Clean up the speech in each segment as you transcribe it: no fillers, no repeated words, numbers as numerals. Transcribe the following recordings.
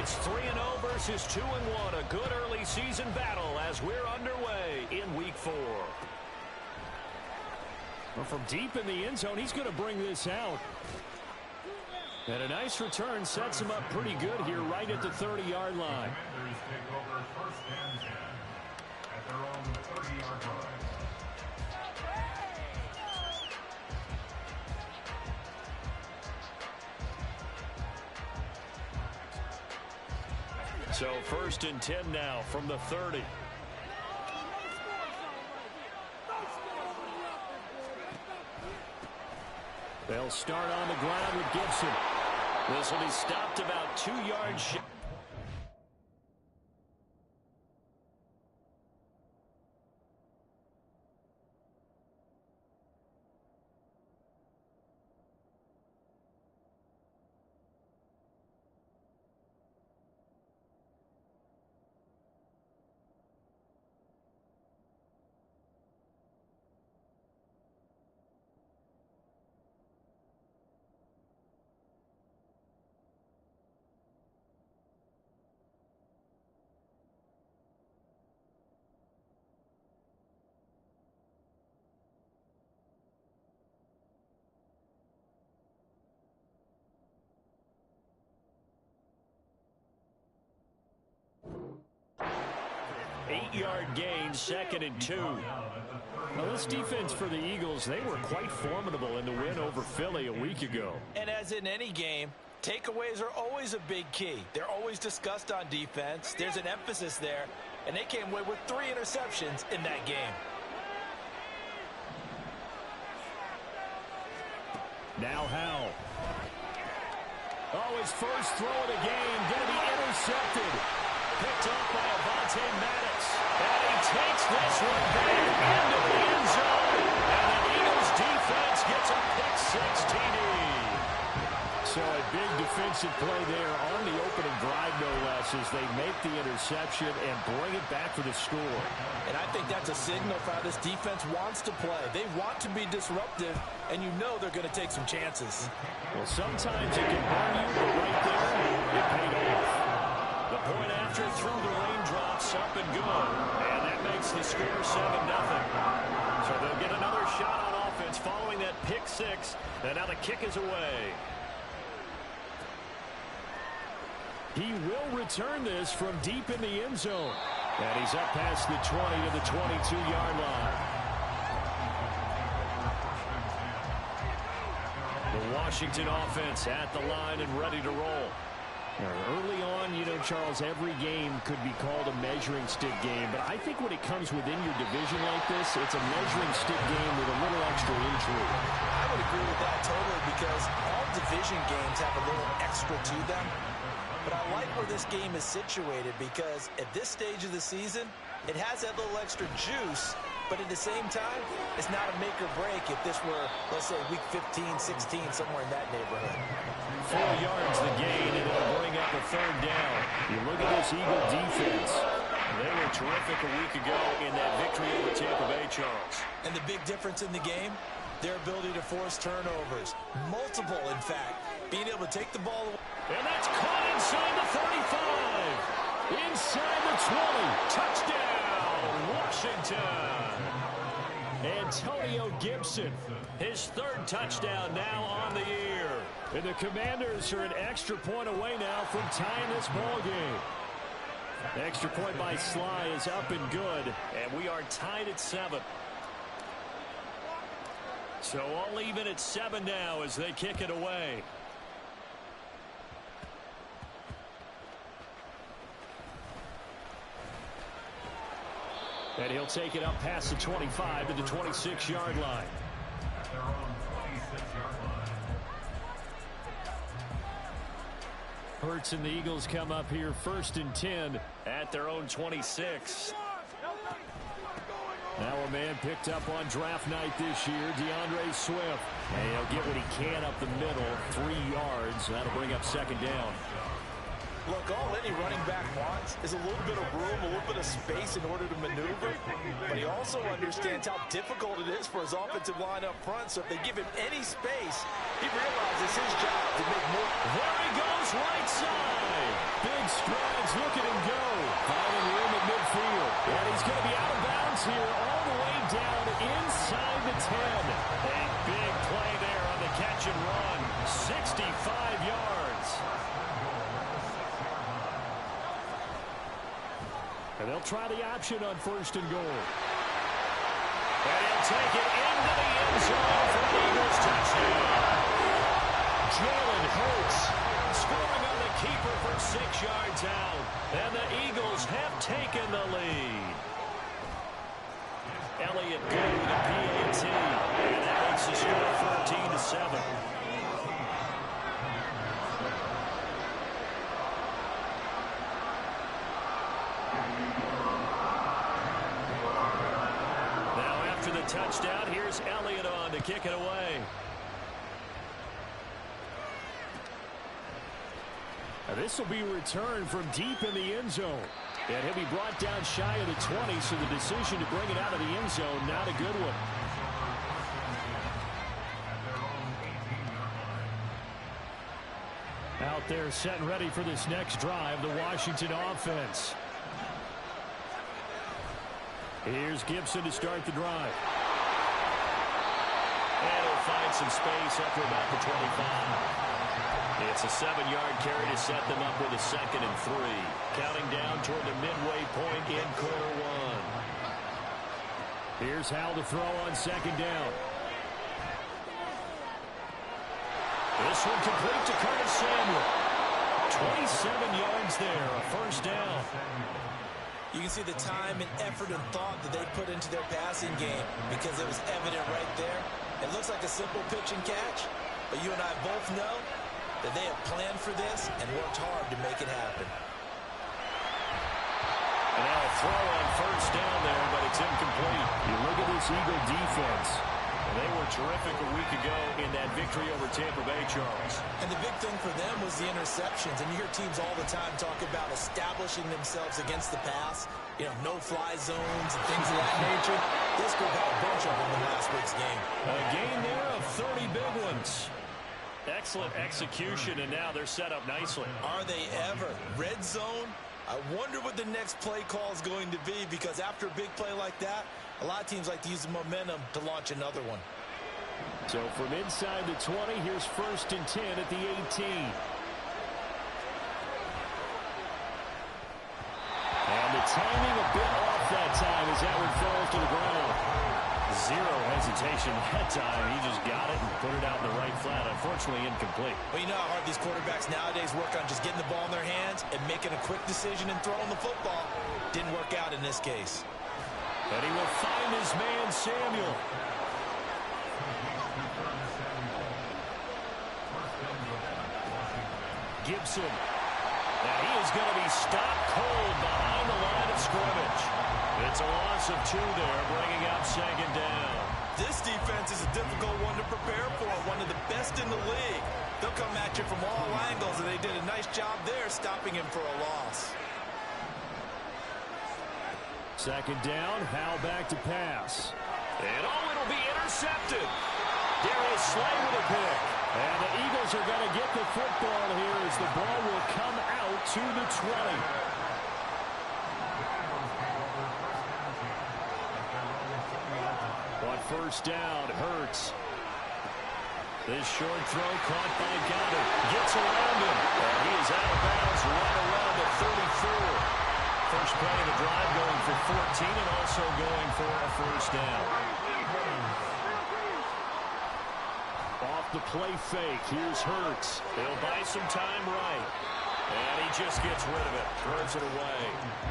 It's 3-0 versus 2-1. A good early season battle as we're underway in Week 4. Well, from deep in the end zone, he's going to bring this out. And a nice return sets him up pretty good here right at the 30-yard line. Commanders take over first and 10 at their own 30-yard line. So first and 10 now from the 30. They'll start on the ground with Gibson. This will be stopped about 2 yards shy. Eight-yard gain, 2nd and 2. Now, this defense for the Eagles, they were quite formidable in the win over Philly a week ago. And as in any game, takeaways are always a big key. They're always discussed on defense. There's an emphasis there, and they came away with 3 interceptions in that game. Now Howell. Oh, his first throw of the game going to be intercepted. Picked up by Avonte Maddox. And he takes this one back into the end zone. And the Eagles defense gets a pick-6 TD. So a big defensive play there on the opening drive, no less, as they make the interception and bring it back for the score. And I think that's a signal for how this defense wants to play. They want to be disruptive, and you know they're going to take some chances. Well, sometimes it can burn you, but right there, it paid off. The point after through the raindrops, up and good. And that makes the score 7-0. So they'll get another shot on offense following that pick-6. And now the kick is away. He will return this from deep in the end zone. And he's up past the 20 to the 22-yard line. The Washington offense at the line and ready to roll. Early on, you know, Charles, every game could be called a measuring stick game. But I think when it comes within your division like this, it's a measuring stick game with a little extra intrigue. I would agree with that totally, because all division games have a little extra to them. But I like where this game is situated, because at this stage of the season, it has that little extra juice. But at the same time, it's not a make or break if this were, let's say, week 15, 16, somewhere in that neighborhood. 4 yards the gain, and it'll bring up a 3rd down. You look at this Eagle defense. They were terrific a week ago in that victory over Tampa Bay, Charles. And the big difference in the game, their ability to force turnovers. Multiple, in fact. Being able to take the ball away. And that's caught inside the 35. Inside the 20. Touchdown, Washington. Antonio Gibson, his 3rd touchdown now on the year. And the Commanders are an extra point away now from tying this ball game. The extra point by Sly is up and good, and we are tied at 7. So all even at 7 now as they kick it away. And he'll take it up past the 25 to the 26-yard line. At their own 26-yard line. Hurts and the Eagles come up here 1st and 10 at their own 26. Now a man picked up on draft night this year, DeAndre Swift. And he'll get what he can up the middle, 3 yards. That'll bring up 2nd down. Look, all any running back wants is a little bit of room, a little bit of space in order to maneuver. But he also understands how difficult it is for his offensive line up front. So if they give him any space, he realizes his job to make more. There he goes, right side. Big strides, look at him go. Finding room at midfield. And he's going to be out of bounds here all the way down inside the 10. A big play there on the catch and run. 65 yards. And they'll try the option on 1st and goal. And he'll take it into the end zone for the Eagles touchdown. Jalen Hurts scoring on the keeper for 6 yards out. And the Eagles have taken the lead. Elliott good with a PAT. And that makes the score 14-7. Touchdown. Here's Elliott on to kick it away. This will be returned from deep in the end zone. And he'll be brought down shy of the 20, so the decision to bring it out of the end zone, not a good one. Out there set and ready for this next drive, the Washington offense. Here's Gibson to start the drive. And he'll find some space up to about the 25. It's a 7-yard carry to set them up with a 2nd and 3. Counting down toward the midway point in quarter 1. Here's Howell to throw on 2nd down. This one complete to Curtis Samuel. 27 yards there, a 1st down. You can see the time and effort and thought that they put into their passing game because it was evident right there. It looks like a simple pitch and catch, but you and I both know that they have planned for this and worked hard to make it happen. And now a throw on 1st down there, but it's incomplete. You look at this Eagle defense. They were terrific a week ago in that victory over Tampa Bay, Charles. And the big thing for them was the interceptions. And you hear teams all the time talk about establishing themselves against the pass, you know, no-fly zones and things of that nature. This group had a bunch of them in last week's game. A game there of 30 big ones. Excellent execution, and now they're set up nicely. Are they ever? Red zone? I wonder what the next play call is going to be, because after a big play like that, a lot of teams like to use the momentum to launch another one. So from inside the 20, here's 1st and 10 at the 18. And the timing a bit off that time as that one falls to the ground. Zero hesitation that time. He just got it and put it out in the right flat. Unfortunately, incomplete. Well, you know how hard these quarterbacks nowadays work on just getting the ball in their hands and making a quick decision and throwing the football. Didn't work out in this case. And he will find his man, Samuel. Gibson. Now he is going to be stopped cold behind the line of scrimmage. It's a loss of 2 there, bringing up 2nd down. This defense is a difficult one to prepare for, one of the best in the league. They'll come at you from all angles, and they did a nice job there stopping him for a loss. 2nd down, Howell back to pass. And it'll be intercepted. Darius Slay with a pick. And the Eagles are going to get the football here as the ball will come out to the 20. On 1st down, Hurts. This short throw caught by Goddard. Gets around him. And he is out of bounds right around the 34. First play of the drive going for 14 and also going for a 1st down. Off the play fake. Here's Hurts. He'll buy some time right. And he just gets rid of it. Throws it away.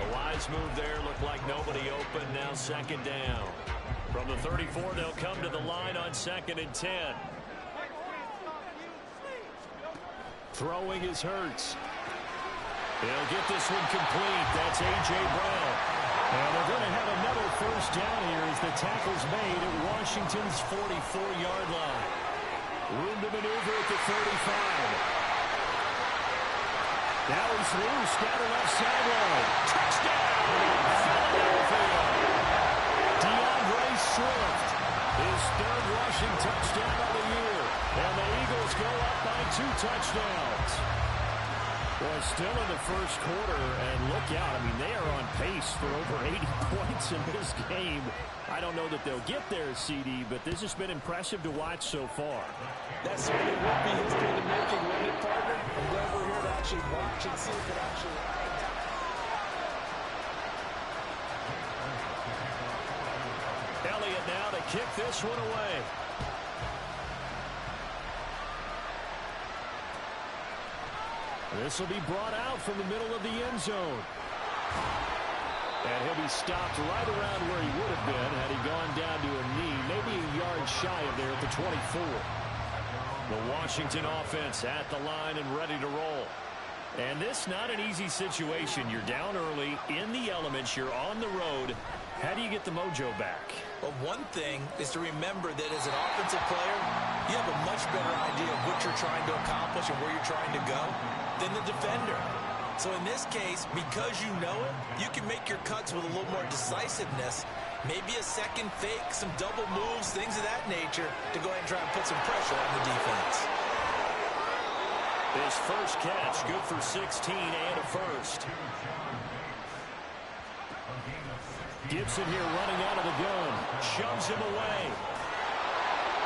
A wise move there. Looked like nobody open. Now 2nd down. From the 34, they'll come to the line on 2nd and 10. Throwing is Hurts. They'll get this one complete. That's A.J. Brown. And they're going to have another 1st down here as the tackle's made at Washington's 44-yard line. Room to maneuver at the 35. Now he's loose down the left sideline. Touchdown! Philadelphia! DeAndre Swift. His 3rd rushing touchdown of the year. And the Eagles go up by 2 touchdowns. Well, still in the first quarter, and look out. I mean, they are on pace for over 80 points in this game. I don't know that they'll get there, CD, but this has been impressive to watch so far. That certainly would be history in the making, wouldn't it, partner? I'm glad we're here to actually watch and see if it actually... Elliott now to kick this one away. This will be brought out from the middle of the end zone. And he'll be stopped right around where he would have been had he gone down to a knee, maybe a yard shy of there at the 24. The Washington offense at the line and ready to roll. And this not an easy situation. You're down early, in the elements, you're on the road. How do you get the mojo back? Well, one thing is to remember that as an offensive player, you have a much better idea of what you're trying to accomplish and where you're trying to go than the defender. So in this case, because you know it, you can make your cuts with a little more decisiveness, maybe a second fake, some double moves, things of that nature, to go ahead and try and put some pressure on the defense. His first catch, good for 16 and a first. Gibson here running out of the gun. Shoves him away.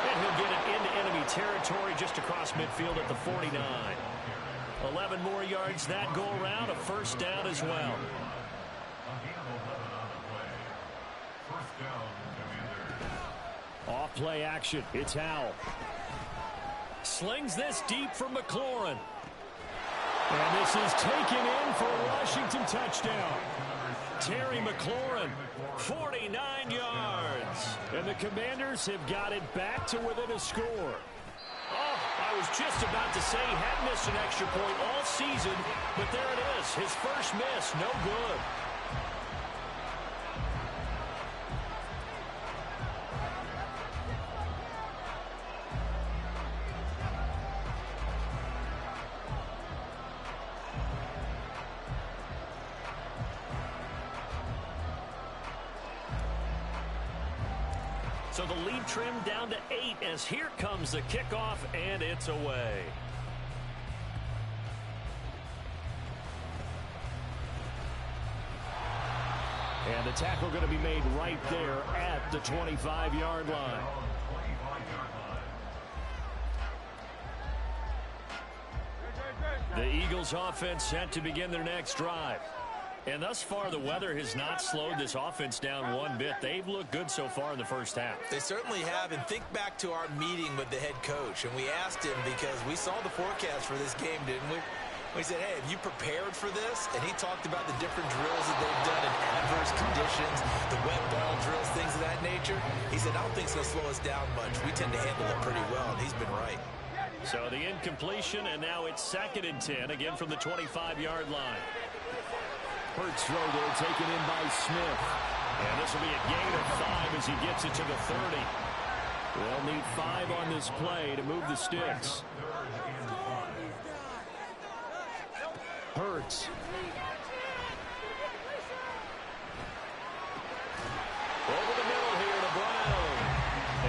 And he'll get it into enemy territory just across midfield at the 49. 11 more yards that go around, a first down as well. Off play action, it's Howell. Slings this deep for McLaurin. And this is taken in for a Washington touchdown. Terry McLaurin, 49 yards. And the Commanders have got it back to within a score. Oh, I was just about to say he had missed an extra point all season, but there it is. His first miss, no good. So the lead trimmed down to 8 as here comes the kickoff, and it's away. And the tackle going to be made right there at the 25-yard line. The Eagles offense set to begin their next drive. And thus far, the weather has not slowed this offense down one bit. They've looked good so far in the first half. They certainly have. And think back to our meeting with the head coach. And we asked him, because we saw the forecast for this game, didn't we? We said, hey, have you prepared for this? And he talked about the different drills that they've done in adverse conditions, the wet ball drills, things of that nature. He said, I don't think it's going to slow us down much. We tend to handle it pretty well, and he's been right. So the incompletion, and now it's 2nd and 10, again from the 25-yard line. Hurts throw there, taken in by Smith. And this will be a gain of 5 as he gets it to the 30. They'll need 5 on this play to move the sticks. Hurts. Over the middle here to Brown.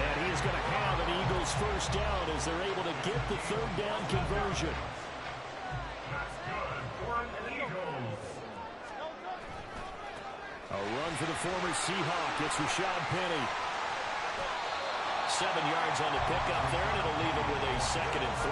And he is going to have an Eagles first down as they're able to get the 3rd down conversion. A run for the former Seahawk. It's Rashad Penny. 7 yards on the pickup there, and it'll leave him with a 2nd and 3.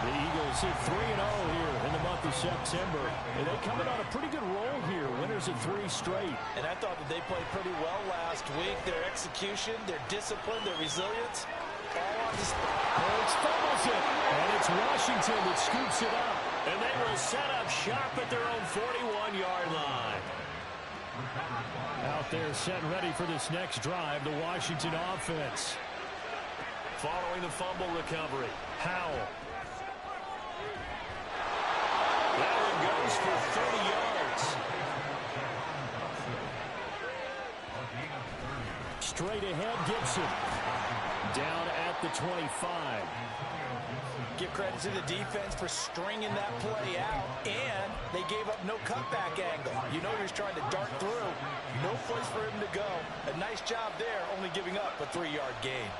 The Eagles hit 3-0 here in the month of September. And they come in on a pretty good roll here. Winners of 3 straight. And I thought that they played pretty well last week. Their execution, their discipline, their resilience, all on display. Hurts fumbles it. And it's Washington that scoops it up. And they will set up shop at their own 41-yard line. Out there set ready for this next drive, the Washington offense. Following the fumble recovery, Howell. That one goes for 30 yards. Straight ahead, Gibson. Down at the 25. Give credit to the defense for stringing that play out, and they gave up no cutback angle. You know he was trying to dart through. No place for him to go. A nice job there, only giving up a 3-yard gain.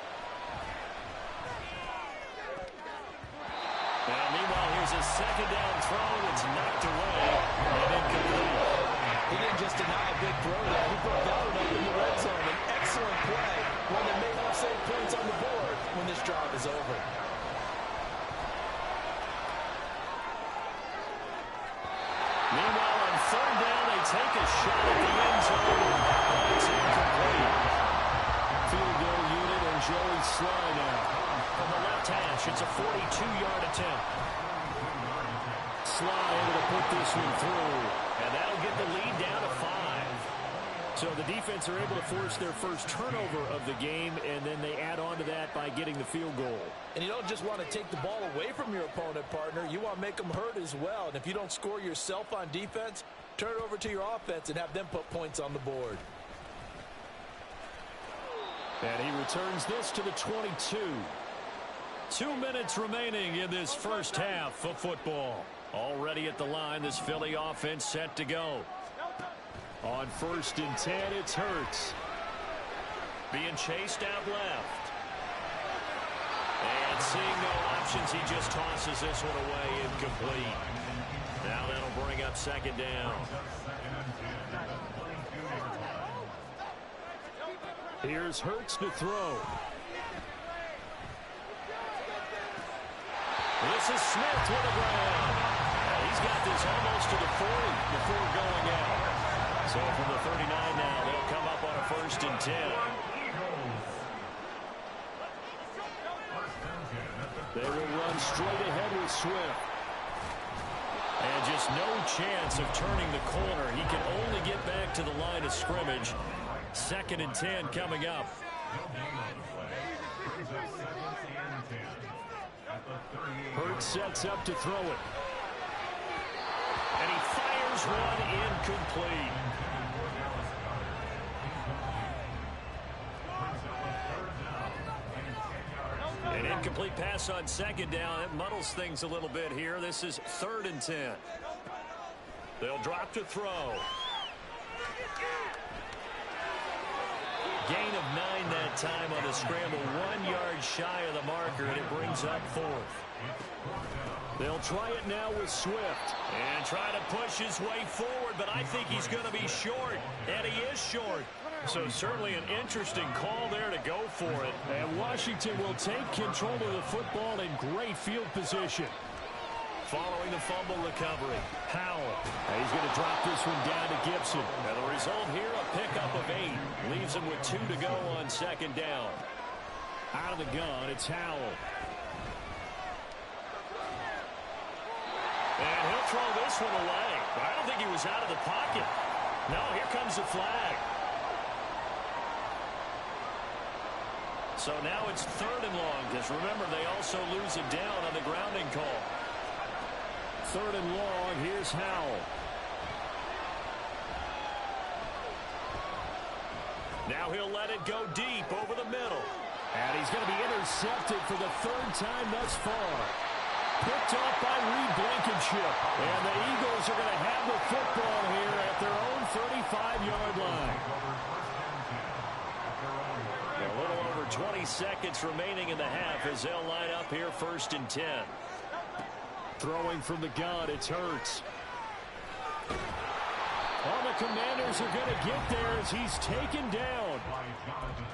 Well, meanwhile, here's a 2nd down throw, and It's knocked away and incomplete. He didn't just deny a big throw there. He brought that one up in the red zone. An excellent play, one that may help save points on the board when this drive is over. Meanwhile, on third down, they take a shot at the end zone. It's incomplete. Field goal unit and Joey Sly now. From the left hash, it's a 42-yard attempt. Sly able to put this one through, and that'll get the lead down to 5. So the defense are able to force their first turnover of the game, and then they add on to that by getting the field goal. And you don't just want to take the ball away from your opponent, partner. You want to make them hurt as well. And if you don't score yourself on defense, turn it over to your offense and have them put points on the board. And he returns this to the 22. 2 minutes remaining in this first half of football. Already at the line, this Philly offense set to go. On 1st and 10, it's Hurts. Being chased out left. And seeing no options, he just tosses this one away incomplete. Now that'll bring up 2nd down. Here's Hurts to throw. This is Smith with a grab. He's got this almost to the 40 before going out. So from the 39 now, they'll come up on a 1st and 10. They will run straight ahead with Swift. And just no chance of turning the corner. He can only get back to the line of scrimmage. 2nd and 10 coming up. Hurts sets up to throw it. And he fires one incomplete. An incomplete pass on 2nd down. It muddles things a little bit here. This is 3rd and 10. They'll drop to throw. Gain of 9 that time on the scramble. 1 yard shy of the marker, and it brings up 4th. They'll try it now with Swift. And try to push his way forward, but I think he's going to be short. And he is short. So certainly an interesting call there to go for it. And Washington will take control of the football in great field position. Following the fumble recovery, Howell. And he's going to drop this one down to Gibson. And the result here, a pickup of 8. Leaves him with 2 to go on 2nd down. Out of the gun, it's Howell. And he'll throw this one away. But I don't think he was out of the pocket. No, here comes the flag. So now it's 3rd and long, because remember, they also lose it down on the grounding call. 3rd and long, here's Howell. Now he'll let it go deep over the middle. And he's going to be intercepted for the 3rd time thus far. Picked off by Reed Blankenship. And the Eagles are going to have the football here at their own 35-yard line. A little over 20 seconds remaining in the half as they'll line up here 1st and 10. Throwing from the gun, it's Hurts. All the Commanders are going to get there as he's taken down.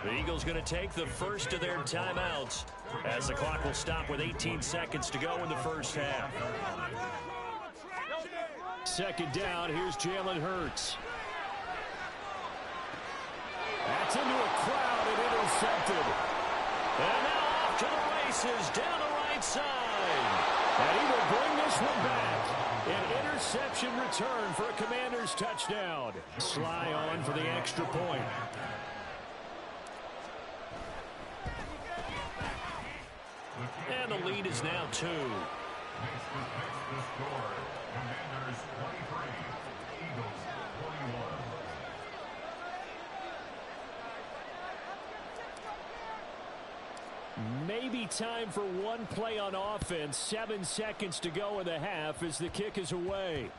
The Eagles going to take the first of their timeouts as the clock will stop with 18 seconds to go in the first half. 2nd down, here's Jalen Hurts. That's into a crowd and intercepted. And now off to the races down the right side. And he will bring this one back. An interception return for a Commanders touchdown. Sly on for the extra point. And the lead is now 2. Next the score. Commanders 23, Eagles 41. Maybe time for one play on offense. 7 seconds to go in the half as the kick is away.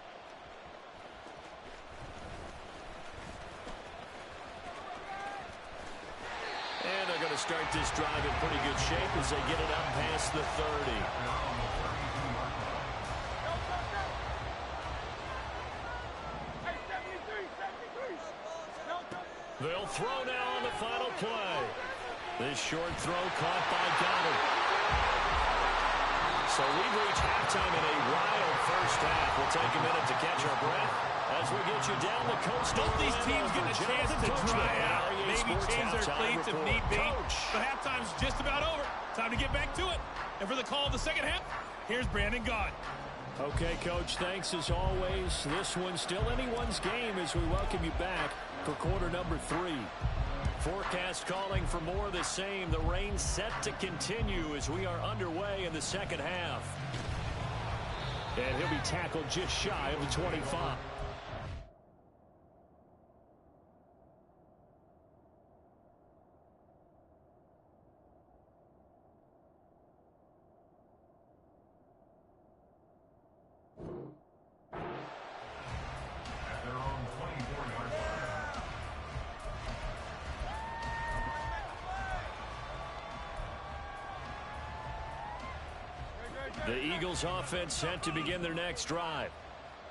And they're going to start this drive in pretty good shape as they get it up past the 30. They'll throw now on the final play. This short throw caught by Goddard. So we've reached halftime in a wild first half. We'll take a minute to catch our breath as we get you down the coast. Both these teams get a chance to dry out, maybe change their cleats if need be. But halftime's just about over. Time to get back to it. And for the call of the second half, here's Brandon Gaudin. Okay, Coach, thanks as always. This one's still anyone's game as we welcome you back for quarter number 3. Forecast calling for more of the same. The rain set to continue as we are underway in the second half. And he'll be tackled just shy of the 25. The Eagles offense set to begin their next drive.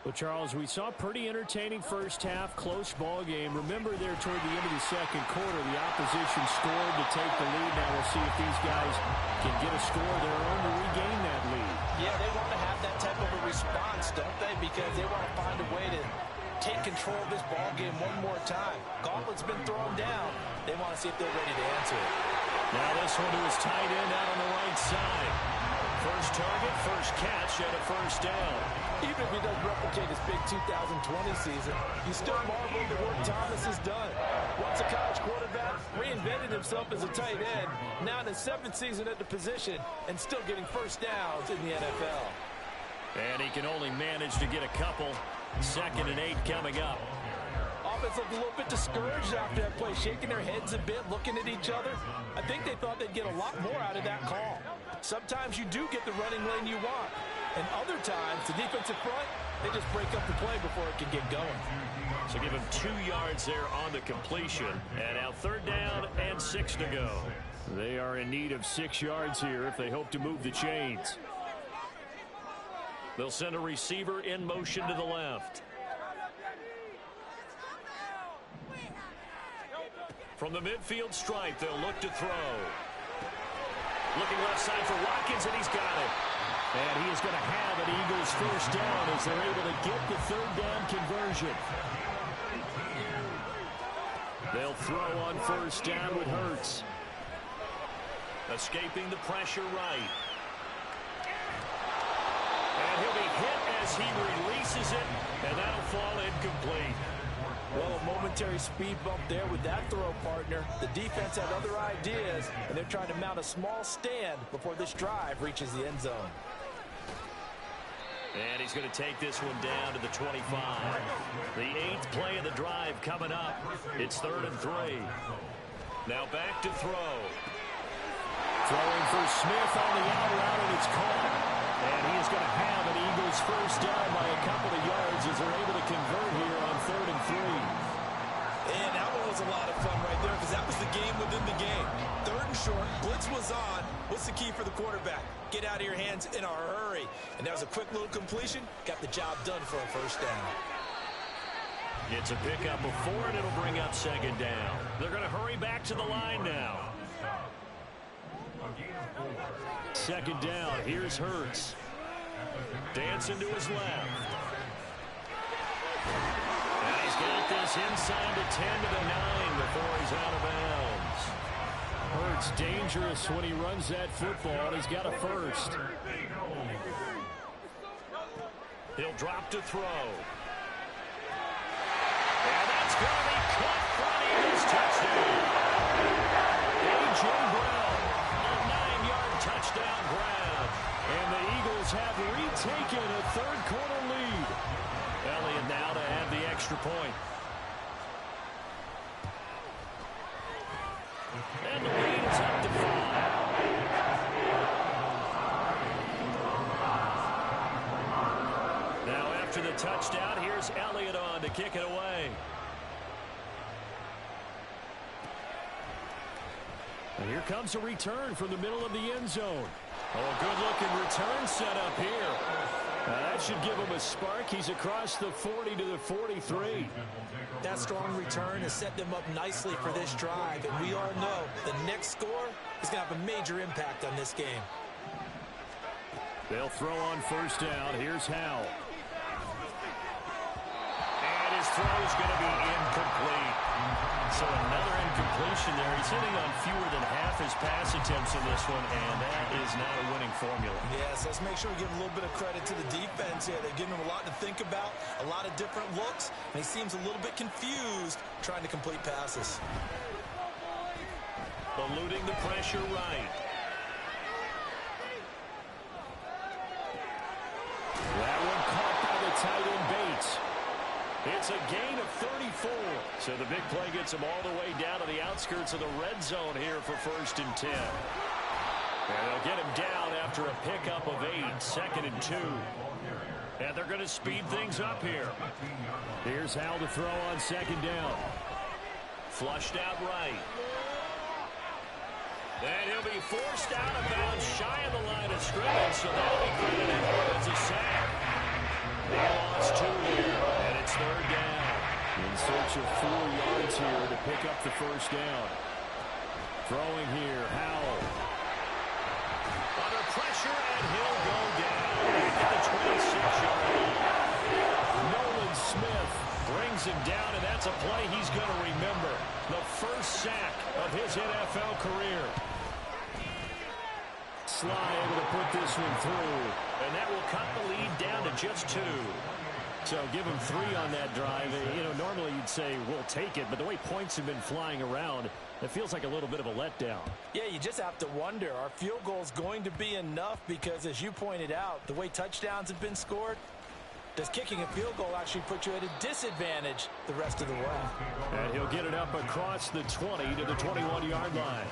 Well, Charles, we saw a pretty entertaining first half, close ball game. Remember there toward the end of the second quarter, the opposition scored to take the lead. Now we'll see if these guys can get a score of their own to regain that lead. Yeah, they want to have that type of a response, don't they? Because they want to find a way to take control of this ball game one more time. Gauntlet's been thrown down. They want to see if they're ready to answer it. Now this one to his tight end out on the right side. First target, first catch, and a first down. Even if he doesn't replicate his big 2020 season, you still marvel at the work Thomas has done. Once a college quarterback, reinvented himself as a tight end, now in his 7th season at the position, and still getting first downs in the NFL. And he can only manage to get a couple. 2nd and 8 coming up. Offense looked a little bit discouraged after that play, shaking their heads a bit, looking at each other. I think they thought they'd get a lot more out of that call. Sometimes you do get the running lane you want. And other times, the defensive front, they just break up the play before it can get going. So give him 2 yards there on the completion. And now 3rd down and 6 to go. They are in need of 6 yards here if they hope to move the chains. They'll send a receiver in motion to the left. From the midfield stripe, they'll look to throw. Looking left side for Watkins, and he's got it. And he is going to have an Eagles first down as they're able to get the 3rd down conversion. They'll throw on first down with Hurts. Escaping the pressure right. And he'll be hit as he releases it, and that'll fall incomplete. Well, a momentary speed bump there with that throw, partner. The defense had other ideas, and they're trying to mount a small stand before this drive reaches the end zone. And he's going to take this one down to the 25. The 8th play of the drive coming up. It's 3rd and 3. Now back to throw. Throwing for Smith on the out route, and it's caught. And he is going to have an Eagles first down by a couple of yards as they're able to convert here on 3rd and 3. And that one was a lot of fun right there because that was the game within the game. 3rd and short, blitz was on. What's the key for the quarterback? Get out of your hands in a hurry. And that was a quick little completion. Got the job done for a first down. It's a pickup of 4, and it'll bring up 2nd down. They're going to hurry back to the line now. 2nd down. Here's Hurts. Dancing to his left. And he's got this inside the 10 to the 9 before he's out of bounds. Hurts dangerous when he runs that football. He's got a first. He'll drop to throw. And that's going to be caught for an Eagles touchdown. A.J. Brown, a 9-yard touchdown grab. And the Eagles have retaken a 3rd quarter lead. Elliott now to add the extra point. And the lead is up to 5. Now after the touchdown, here's Elliott on to kick it away. And here comes a return from the middle of the end zone. Oh, a good-looking return set up here. That should give him a spark. He's across the 40 to the 43. That strong return has set them up nicely for this drive, and we all know the next score is going to have a major impact on this game. They'll throw on first down. Here's Howell. And his throw is going to be incomplete. So another incompletion there. He's hitting on fewer than half his pass attempts in this one, and that is not a winning formula. Yes, let's make sure we give a little bit of credit to the defense here. They've given him a lot to think about, a lot of different looks, and he seems a little bit confused trying to complete passes. Eluding the pressure right. That one caught by the tight end Bates. It's a gain of 34. So the big play gets him all the way down to the outskirts of the red zone here for 1st and 10. And they'll get him down after a pickup of 8, 2nd and 2. And they're going to speed things up here. Here's Howell to throw on 2nd down. Flushed out right. And he'll be forced out of bounds shy of the line of scrimmage, so that'll be credited as a sack. They lost 2 here, and it's 3rd down. In search of 4 yards here to pick up the 1st down. Throwing here, Howell. Under pressure, and he'll go down at the 26-yard line. Nolan Smith brings him down, and that's a play he's going to remember. The first sack of his NFL career. Sly able to put this one through, and that will cut the lead down to just 2. So give him 3 on that drive. You know, normally you'd say we'll take it, but the way points have been flying around, it feels like a little bit of a letdown. Yeah, you just have to wonder, are field goals going to be enough? Because as you pointed out, the way touchdowns have been scored, does kicking a field goal actually put you at a disadvantage the rest of the way? And he'll get it up across the 20 to the 21-yard line.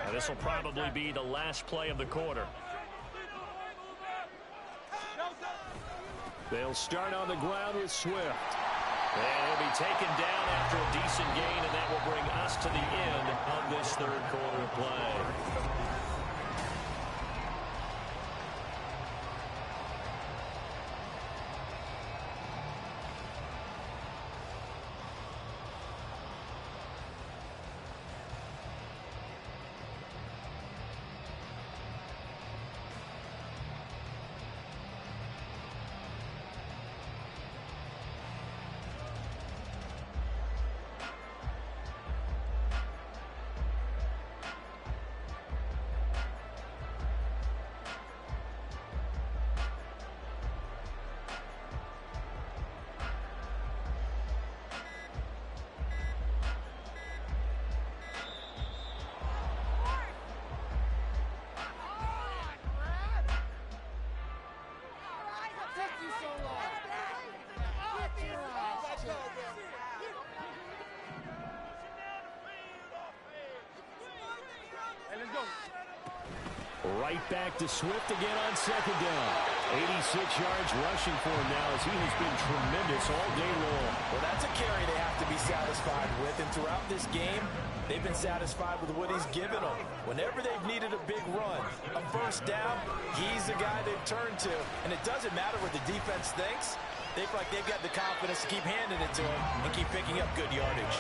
And this will probably be the last play of the quarter. They'll start on the ground with Swift. And he'll be taken down after a decent gain, and that will bring us to the end of this 3rd quarter of play. Right back to Swift again on 2nd down. 86 yards rushing for him now as he has been tremendous all day long. Well, that's a carry they have to be satisfied with. And throughout this game, they've been satisfied with what he's given them. Whenever they've needed a big run, a 1st down, he's the guy they've turned to. And it doesn't matter what the defense thinks. They feel like they've got the confidence to keep handing it to him and keep picking up good yardage.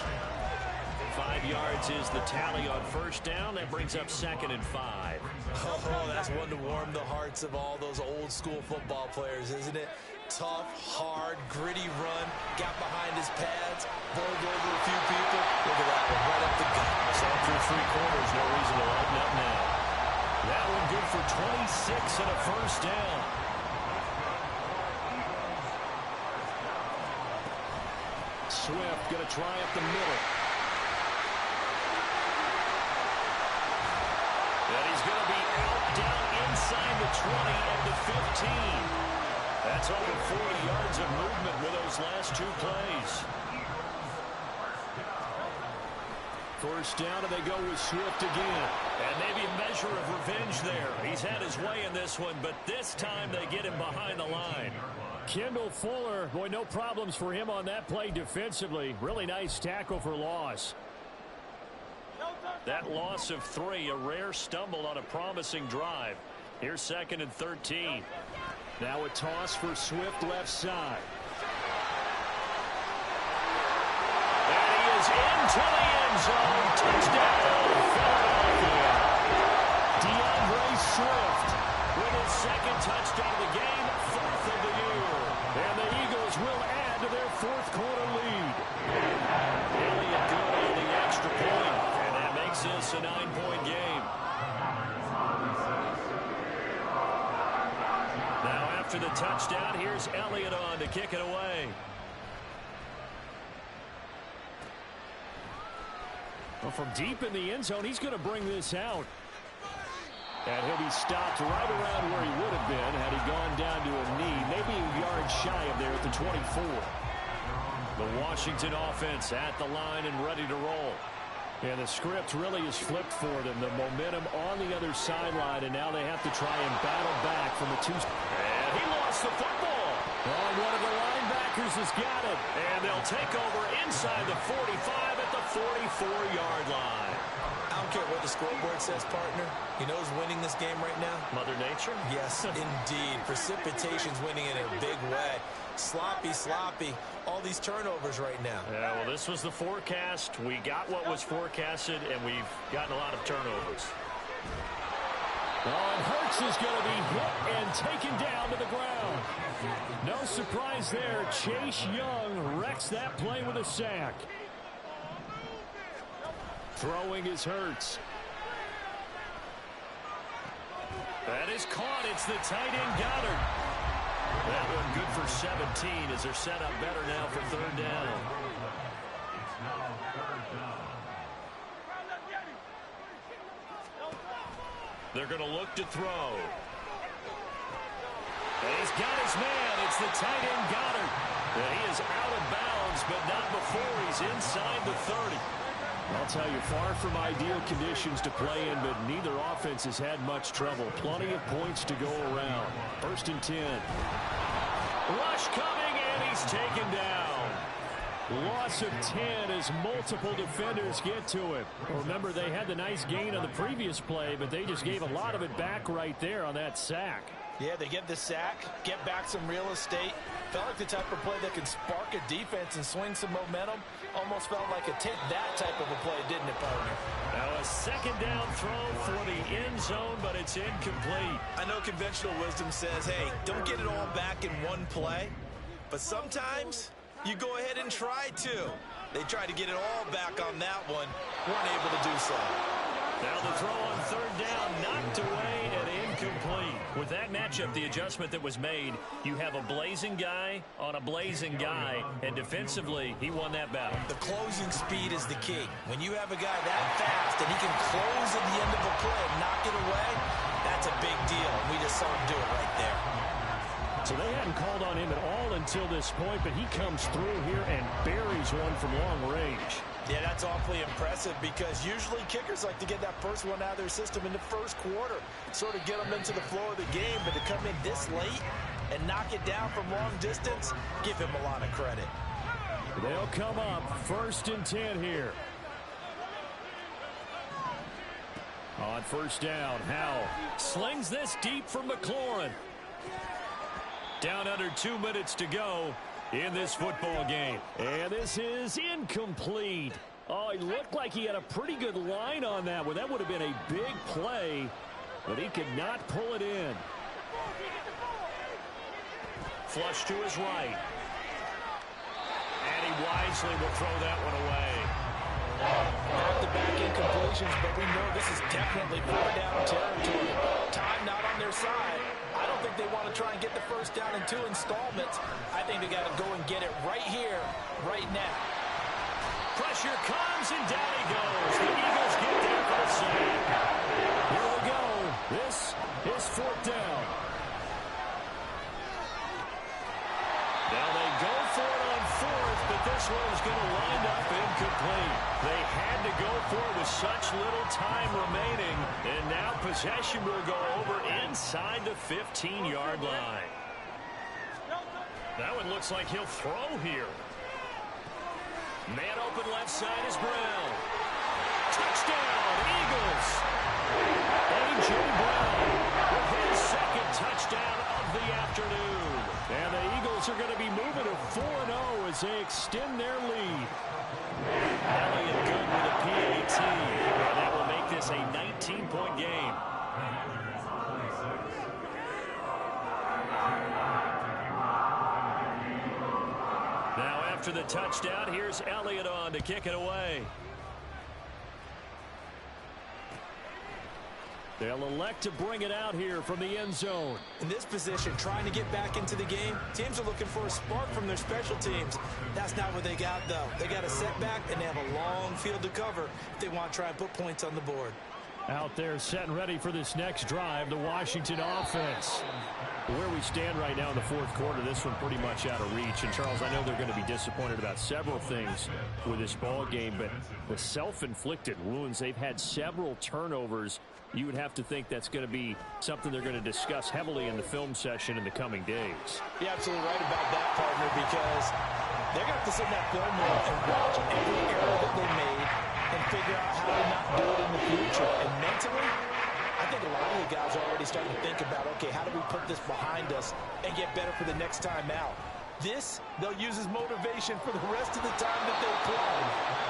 5 yards is the tally on 1st down. That brings up 2nd and 5. Oh, that's one to warm the hearts of all those old school football players, isn't it? Tough, hard, gritty run, got behind his pads, bowled over a few people. Look at that one, right up the gut. So through 3 quarters, no reason to lighten up now. That one good for 26 and a 1st down. Swift going to try up the middle. And he's going to be out down inside the 20 at the 15. That's over 40 yards of movement with those last 2 plays. 1st down, and they go with Swift again. And maybe a measure of revenge there. He's had his way in this one, but this time they get him behind the line. Kendall Fuller, boy, no problems for him on that play defensively. Really nice tackle for loss. That loss of 3, a rare stumble on a promising drive. Here's 2nd and 13. Now a toss for Swift left side. And he is into the end zone. Touchdown, Philadelphia. DeAndre Swift With his 2nd touchdown of the game, 4th of the year. and the Eagles will add to their 4th quarter lead. Elliott good on the extra point, and that makes this a 9-point game. Now after the touchdown, here's Elliott on to kick it away. Well, from deep in the end zone, he's going to bring this out. And he'll be stopped right around where he would have been had he gone down to a knee, maybe a yard shy of there at the 24. The Washington offense at the line and ready to roll. And the script really is flipped for them. The momentum on the other sideline, and now they have to try and battle back from the 2. And he lost the football. Oh, one of the linebackers has got it. And they'll take over inside the 45 at the 44-yard line. I don't care what the scoreboard says, partner. You know who's winning this game right now? Mother Nature? Yes, indeed. Precipitation's winning in a big way. Sloppy, all these turnovers right now. Yeah, well, this was the forecast. We got what was forecasted, and we've gotten a lot of turnovers. Oh, and Hurts is going to be hit and taken down to the ground. No surprise there. Chase Young wrecks that play with a sack. Throwing is Hurts. That is caught. It's the tight end Goddard. That one good for 17 as they're set up better now for 3rd down. It's now 3rd down. They're going to look to throw. And he's got his man. It's the tight end Goddard. And he is out of bounds, but not before he's inside the 30. I'll tell you, far from ideal conditions to play in, but neither offense has had much trouble. Plenty of points to go around. 1st and 10. Rush coming, and he's taken down. Loss of 10 as multiple defenders get to him. Remember, they had the nice gain on the previous play, but they just gave a lot of it back right there on that sack. Yeah, they get the sack, get back some real estate. Felt like the type of play that can spark a defense and swing some momentum. Almost felt like a take that type of a play, didn't it, partner? Now a 2nd down throw for the end zone, but it's incomplete. I know conventional wisdom says, hey, don't get it all back in one play. But sometimes you go ahead and try to. They tried to get it all back on that one. Weren't able to do so. Now the throw on 3rd down, knocked away and incomplete. With that matchup, the adjustment that was made, you have a blazing guy on a blazing guy, and defensively, he won that battle. The closing speed is the key. When you have a guy that fast and he can close at the end of a play and knock it away, that's a big deal. And we just saw him do it right there. So they hadn't called on him at all until this point, but he comes through here and buries one from long range. Yeah, that's awfully impressive because usually kickers like to get that first one out of their system in the 1st quarter, sort of get them into the flow of the game, but to come in this late and knock it down from long distance, give him a lot of credit. They'll come up 1st and 10 here. On 1st down, Howell slings this deep from McLaurin. Down under 2 minutes to go in this football game. And this is incomplete. Oh, he looked like he had a pretty good line on that one. That would have been a big play, but he could not pull it in. Flush to his right. And he wisely will throw that one away. Back-to-back incompletions, but we know this is definitely 4th down territory. Time not on their side. I don't think they want to try and get the 1st down in 2 installments. I think they got to go and get it right here, right now. Pressure comes, and down he goes. The Eagles get there for the sack. Here we go. This is 4th down. Now they go for it on 4th, but this one's going to wind up incomplete. They had to go for it with such little time remaining, and now possession will go over inside the 15-yard line. That one looks like he'll throw here. Man open left side is Brown. Touchdown, Eagles. A.J. Brown with his second touchdown of the afternoon. And the Eagles are going to be moving to 4-0 as they extend their lead. Elliott good with a PAT. And that will make this a 19-point game. Now after the touchdown, here's Elliott on to kick it away. They'll elect to bring it out here from the end zone. In this position, trying to get back into the game, teams are looking for a spark from their special teams. That's not what they got, though. They got a setback, and they have a long field to cover if they want to try and put points on the board. Out there set and ready for this next drive, the Washington offense. Where we stand right now in the fourth quarter, this one pretty much out of reach. And, Charles, I know they're going to be disappointed about several things with this ball game, but the self-inflicted wounds, they've had several turnovers. You would have to think that's going to be something they're going to discuss heavily in the film session in the coming days. You're absolutely right about that, partner, because they're going to have to sit in that film room and watch every error that they made and figure out how to not do it in the future. And mentally, I think a lot of the guys are already starting to think about, okay, how do we put this behind us and get better for the next time out? This, they'll use as motivation for the rest of the time that they play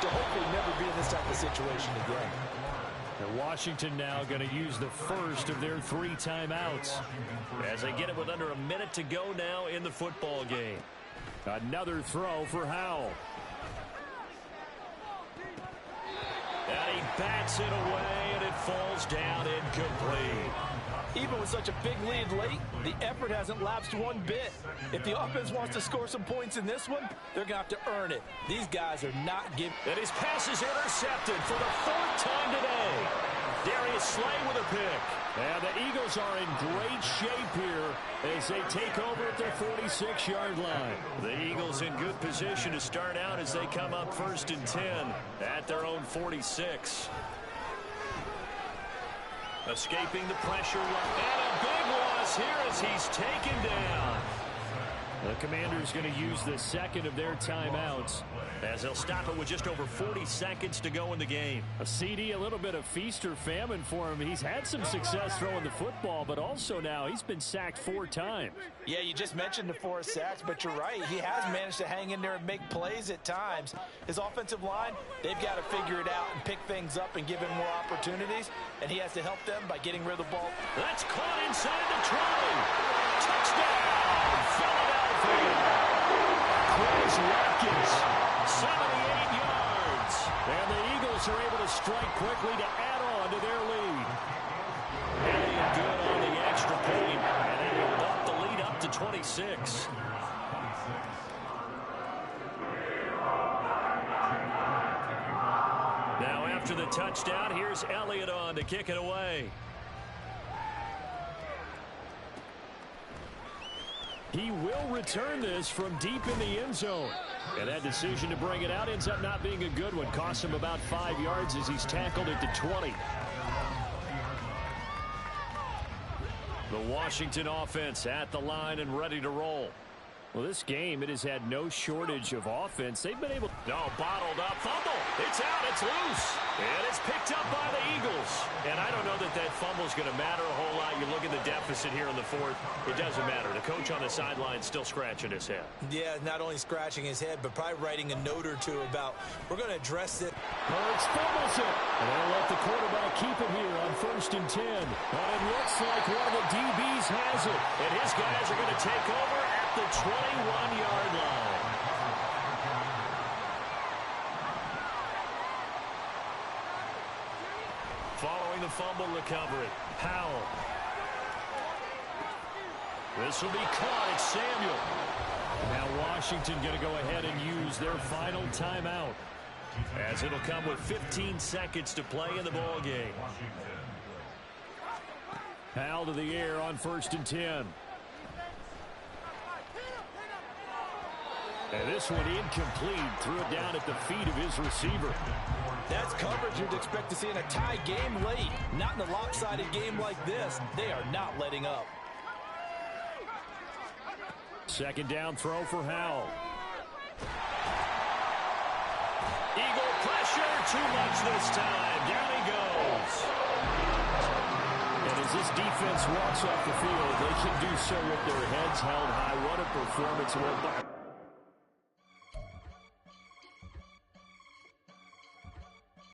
to hopefully never be in this type of situation again. And Washington now going to use the first of their 3 timeouts. As they get it with under a minute to go now in the football game. Another throw for Howell. And he bats it away, and it falls down incomplete. Even with such a big lead late, the effort hasn't lapsed one bit. If the offense wants to score some points in this one, they're going to have to earn it. These guys are not giving. And his pass is intercepted for the 4th time today. Darius Slay with a pick. And the Eagles are in great shape here as they take over at their 46-yard line. The Eagles in good position to start out as they come up 1st and 10 at their own 46. Escaping the pressure. And a big loss here as he's taken down. The Commanders going to use the second of their timeouts as they'll stop it with just over 40 seconds to go in the game. A CD, a little bit of feast or famine for him. He's had some success throwing the football, but also now he's been sacked 4 times. Yeah, you just mentioned the 4 sacks, but you're right. He has managed to hang in there and make plays at times. His offensive line, they've got to figure it out and pick things up and give him more opportunities, and he has to help them by getting rid of the ball. That's caught inside the 20. Touchdown, Philadelphia. Chris Watkins, 78 yards. And the Eagles are able to strike quickly to add on to their lead. Elliott good on the extra point, and they will bump the lead up to 26. Now after the touchdown, here's Elliott on to kick it away. He will return this from deep in the end zone. And that decision to bring it out ends up not being a good one. Costs him about 5 yards as he's tackled at the 20. The Washington offense at the line and ready to roll. Well, this game, it has had no shortage of offense. They've been able... No, bottled up. Fumble. It's out. It's loose. And it's picked up by the Eagles. And I don't know that that fumble's going to matter a whole lot. You look at the deficit here in the 4th. It doesn't matter. The coach on the sideline still scratching his head. Yeah, not only scratching his head, but probably writing a note or two about, we're going to address it. Hurts fumbles it. And they'll let the quarterback keep it here on 1st and 10. And it looks like one of the DBs has it. And his guys are going to take over at the 21-yard line. Following the fumble recovery, Howell. This will be caught. It's Samuel. Now Washington going to go ahead and use their final timeout, as it'll come with 15 seconds to play in the ball game. Howell to the air on 1st and 10. And this one incomplete. Threw it down at the feet of his receiver. That's coverage you'd expect to see in a tie game late. Not in a lopsided game like this. They are not letting up. Second down throw for Howell. Eagle pressure, too much this time. Down he goes. And as this defense walks off the field, they can do so with their heads held high. What a performance.